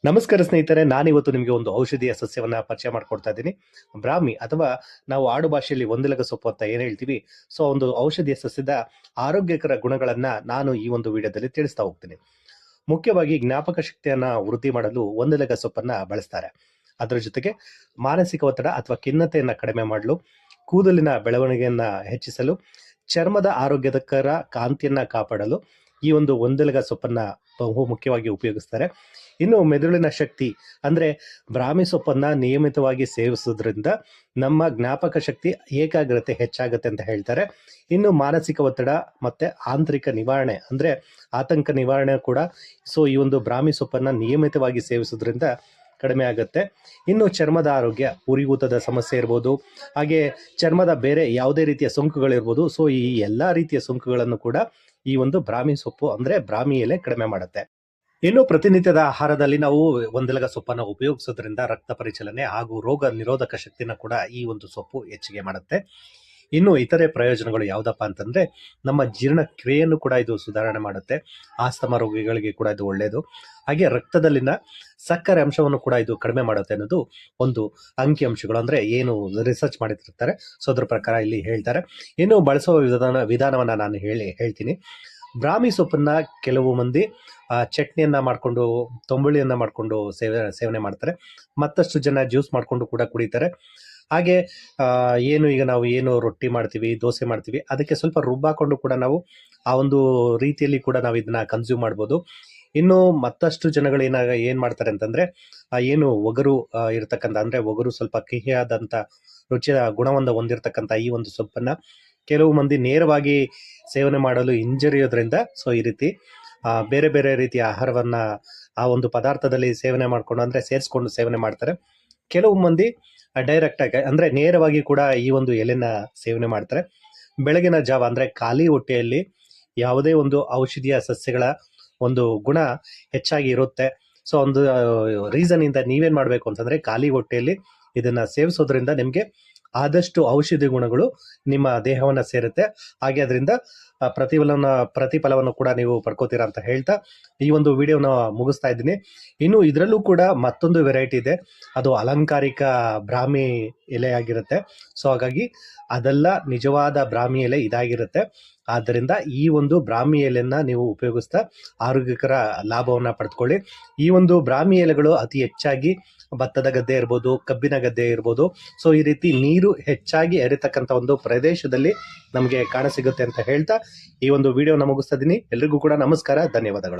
ನಮಸ್ಕಾರ ಸ್ನೇಹಿತರೆ, ನಾನಿವತ್ತು ನಿಮಗೆ ಒಂದು ಔಷಧಿಯ ಸಸ್ಯವನ್ನ ಪರಿಚಯ ಮಾಡ್ಕೊಡ್ತಾ ಇದ್ದೀನಿ. ಬ್ರಾಹ್ಮಿ ಅಥವಾ ನಾವು ಆಡು ಭಾಷೆಯಲ್ಲಿ ಒಂದೆಲಗ ಸೊಪ್ಪು ಅಂತ ಏನ್ ಹೇಳ್ತೀವಿ. ಸೊ ಒಂದು ಔಷಧಿಯ ಸಸ್ಯದ ಆರೋಗ್ಯಕರ ಗುಣಗಳನ್ನ ನಾನು ಈ ಒಂದು ವಿಡಿಯೋದಲ್ಲಿ ತಿಳಿಸ್ತಾ ಹೋಗ್ತೀನಿ. ಮುಖ್ಯವಾಗಿ ಜ್ಞಾಪಕ ಶಕ್ತಿಯನ್ನ ವೃದ್ಧಿ ಮಾಡಲು ಒಂದೆಲಗ ಸೊಪ್ಪನ್ನ ಬಳಸ್ತಾರೆ. ಅದರ ಜೊತೆಗೆ ಮಾನಸಿಕ ಒತ್ತಡ ಅಥವಾ ಖಿನ್ನತೆಯನ್ನ ಕಡಿಮೆ ಮಾಡಲು, ಕೂದಲಿನ ಬೆಳವಣಿಗೆಯನ್ನ ಹೆಚ್ಚಿಸಲು, ಚರ್ಮದ ಆರೋಗ್ಯಕರ ಕಾಂತಿಯನ್ನ ಕಾಪಾಡಲು ಈ ಒಂದು ಒಂದೆಲಗ ಸೊಪ್ಪನ್ನ ಬಹು ಮುಖ್ಯವಾಗಿ ಉಪಯೋಗಿಸ್ತಾರೆ. ಇನ್ನು ಮೆದುಳಿನ ಶಕ್ತಿ ಅಂದ್ರೆ ಬ್ರಾಹ್ಮಿ ಸೊಪ್ಪನ್ನ ನಿಯಮಿತವಾಗಿ ಸೇವಿಸೋದ್ರಿಂದ ನಮ್ಮ ಜ್ಞಾಪಕ ಶಕ್ತಿ, ಏಕಾಗ್ರತೆ ಹೆಚ್ಚಾಗುತ್ತೆ ಅಂತ ಹೇಳ್ತಾರೆ. ಇನ್ನು ಮಾನಸಿಕ ಒತ್ತಡ ಮತ್ತೆ ಆಂತರಿಕ ನಿವಾರಣೆ ಅಂದ್ರೆ ಆತಂಕ ನಿವಾರಣೆ ಕೂಡ ಈ ಒಂದು ಬ್ರಾಹ್ಮಿ ಸೊಪ್ಪನ್ನ ನಿಯಮಿತವಾಗಿ ಸೇವಿಸೋದ್ರಿಂದ ಕಡಿಮೆ ಆಗುತ್ತೆ. ಇನ್ನು ಚರ್ಮದ ಆರೋಗ್ಯ, ಉರಿಯೂತದ ಸಮಸ್ಯೆ ಇರ್ಬೋದು, ಹಾಗೆ ಚರ್ಮದ ಬೇರೆ ಯಾವುದೇ ರೀತಿಯ ಸೋಂಕುಗಳಿರ್ಬೋದು. ಈ ಎಲ್ಲಾ ರೀತಿಯ ಸೋಂಕುಗಳನ್ನು ಕೂಡ ಈ ಒಂದು ಬ್ರಾಹ್ಮಿ ಸೊಪ್ಪು ಅಂದ್ರೆ ಬ್ರಾಹ್ಮಿ ಎಲೆ ಕಡಿಮೆ ಮಾಡುತ್ತೆ. ಇನ್ನು ಪ್ರತಿನಿತ್ಯದ ಆಹಾರದಲ್ಲಿ ನಾವು ಒಂದೆಲಗ ಸೊಪ್ಪನ್ನು ಉಪಯೋಗಿಸೋದ್ರಿಂದ ರಕ್ತ ಪರಿಚಲನೆ ಹಾಗೂ ರೋಗ ನಿರೋಧಕ ಶಕ್ತಿನ ಕೂಡ ಈ ಒಂದು ಸೊಪ್ಪು ಹೆಚ್ಚಿಗೆ ಮಾಡುತ್ತೆ. ಇನ್ನು ಇತರೆ ಪ್ರಯೋಜನಗಳು ಯಾವ್ದಪ್ಪ ಅಂತಂದ್ರೆ ನಮ್ಮ ಜೀರ್ಣಕ್ರಿಯೆಯನ್ನು ಕೂಡ ಇದು ಸುಧಾರಣೆ ಮಾಡುತ್ತೆ. ಆಸ್ತಮಾ ರೋಗಿಗಳಿಗೆ ಕೂಡ ಇದು ಒಳ್ಳೆಯದು. ಹಾಗೆ ರಕ್ತದಲ್ಲಿನ ಸಕ್ಕರೆ ಅಂಶವನ್ನು ಕೂಡ ಇದು ಕಡಿಮೆ ಮಾಡುತ್ತೆ ಅನ್ನೋದು ಒಂದು ಅಂಕಿಅಂಶಗಳು, ಅಂದ್ರೆ ಏನು ರಿಸರ್ಚ್ ಮಾಡಿರ್ತಾರೆ. ಸೊ ಅದ್ರ ಪ್ರಕಾರ ಇಲ್ಲಿ ಹೇಳ್ತಾರೆ. ಇನ್ನು ಬಳಸುವ ವಿಧಾನವನ್ನ ನಾನು ಹೇಳ್ತೀನಿ. ಬ್ರಾಹ್ಮಿ ಸೊಪ್ಪನ್ನ ಕೆಲವು ಮಂದಿ ಚಟ್ನಿಯನ್ನ ಮಾಡ್ಕೊಂಡು, ತೊಂಬುಳಿಯನ್ನ ಮಾಡ್ಕೊಂಡು ಸೇವನೆ ಮಾಡ್ತಾರೆ. ಮತ್ತಷ್ಟು ಜನ ಜ್ಯೂಸ್ ಮಾಡ್ಕೊಂಡು ಕೂಡ ಕುಡಿತಾರೆ. ಹಾಗೆ ಈಗ ನಾವು ಏನು ರೊಟ್ಟಿ ಮಾಡ್ತೀವಿ, ದೋಸೆ ಮಾಡ್ತೀವಿ, ಅದಕ್ಕೆ ಸ್ವಲ್ಪ ರುಬ್ಬಾಕೊಂಡು ಕೂಡ ನಾವು ಆ ಒಂದು ರೀತಿಯಲ್ಲಿ ಕೂಡ ನಾವು ಇದನ್ನ ಕನ್ಸ್ಯೂಮ್ ಮಾಡ್ಬೋದು. ಇನ್ನು ಮತ್ತಷ್ಟು ಜನಗಳು ಏನ್ ಮಾಡ್ತಾರೆ ಅಂತಂದ್ರೆ ಏನು ಒಗರು ಇರ್ತಕ್ಕಂಥ, ಅಂದ್ರೆ ಒಗರು ಸ್ವಲ್ಪ ಕಹಿಯಾದಂತ ರುಚಿಯ ಗುಣವನ್ನು ಹೊಂದಿರತಕ್ಕಂಥ ಈ ಒಂದು ಸೊಪ್ಪನ್ನ ಕೆಲವು ಮಂದಿ ನೇರವಾಗಿ ಸೇವನೆ ಮಾಡಲು ಹಿಂಜರಿಯೋದ್ರಿಂದ ಈ ರೀತಿ ಬೇರೆ ಬೇರೆ ರೀತಿಯ ಆಹಾರವನ್ನ ಆ ಒಂದು ಪದಾರ್ಥದಲ್ಲಿ ಸೇವನೆ ಮಾಡ್ಕೊಂಡು, ಅಂದ್ರೆ ಸೇರಿಸ್ಕೊಂಡು ಸೇವನೆ ಮಾಡ್ತಾರೆ. ಕೆಲವು ಮಂದಿ ಡೈರೆಕ್ಟ್ ಆಗಿ ಅಂದ್ರೆ ನೇರವಾಗಿ ಕೂಡ ಈ ಒಂದು ಎಲೆನ ಸೇವನೆ ಮಾಡ್ತಾರೆ. ಬೆಳಗಿನ ಜಾವ ಅಂದ್ರೆ ಖಾಲಿ ಹೊಟ್ಟೆಯಲ್ಲಿ ಯಾವುದೇ ಒಂದು ಔಷಧಿಯ ಸಸ್ಯಗಳ ಒಂದು ಗುಣ ಹೆಚ್ಚಾಗಿ ಇರುತ್ತೆ. ಒಂದು ರೀಸನ್ ಇಂದ ನೀವೇನ್ ಮಾಡ್ಬೇಕು ಅಂತಂದ್ರೆ ಖಾಲಿ ಹೊಟ್ಟೆಯಲ್ಲಿ ಇದನ್ನ ಸೇವಿಸೋದ್ರಿಂದ ನಿಮ್ಗೆ ಆದಷ್ಟು ಔಷಧಿ ಗುಣಗಳು ನಿಮ್ಮ ದೇಹವನ್ನ ಸೇರುತ್ತೆ. ಹಾಗೆ ಅದರಿಂದ ಪ್ರತಿಫಲವನ್ನು ಕೂಡ ನೀವು ಪಡ್ಕೋತೀರಾ ಅಂತ ಹೇಳ್ತಾ ಈ ಒಂದು ವಿಡಿಯೋನ ಮುಗಿಸ್ತಾ ಇದ್ದೀನಿ. ಇನ್ನು ಇದರಲ್ಲೂ ಕೂಡ ಮತ್ತೊಂದು ವೆರೈಟಿ ಇದೆ, ಅದು ಅಲಂಕಾರಿಕ ಬ್ರಾಹ್ಮಿ ಎಲೆ ಆಗಿರುತ್ತೆ. ಹಾಗಾಗಿ ಅದೆಲ್ಲ ನಿಜವಾದ ಬ್ರಾಹ್ಮಿ ಎಲೆ ಇದಾಗಿರುತ್ತೆ. ಆದ್ದರಿಂದ ಈ ಒಂದು ಬ್ರಾಹ್ಮಿ ಎಲೆಯನ್ನ ನೀವು ಉಪಯೋಗಿಸ್ತಾ ಆರೋಗ್ಯಕರ ಲಾಭವನ್ನ ಪಡೆದುಕೊಳ್ಳಿ. ಈ ಒಂದು ಬ್ರಾಹ್ಮಿ ಎಲೆಗಳು ಅತಿ ಹೆಚ್ಚಾಗಿ ಭತ್ತದ ಗದ್ದೆ ಇರ್ಬೋದು, ಕಬ್ಬಿನ ಗದ್ದೆ ಇರ್ಬೋದು, ಈ ರೀತಿ ನೀರು ಹೆಚ್ಚಾಗಿ ಹರಿತಕ್ಕಂಥ ಒಂದು ಪ್ರದೇಶದಲ್ಲಿ ನಮಗೆ ಕಾಣಸಿಗುತ್ತೆ ಅಂತ ಹೇಳ್ತಾ ಈ ಒಂದು ವಿಡಿಯೋನ ಮುಗಿಸ್ತಾ ಇದ್ದೀನಿ. ಎಲ್ರಿಗೂ ಕೂಡ ನಮಸ್ಕಾರ, ಧನ್ಯವಾದಗಳು.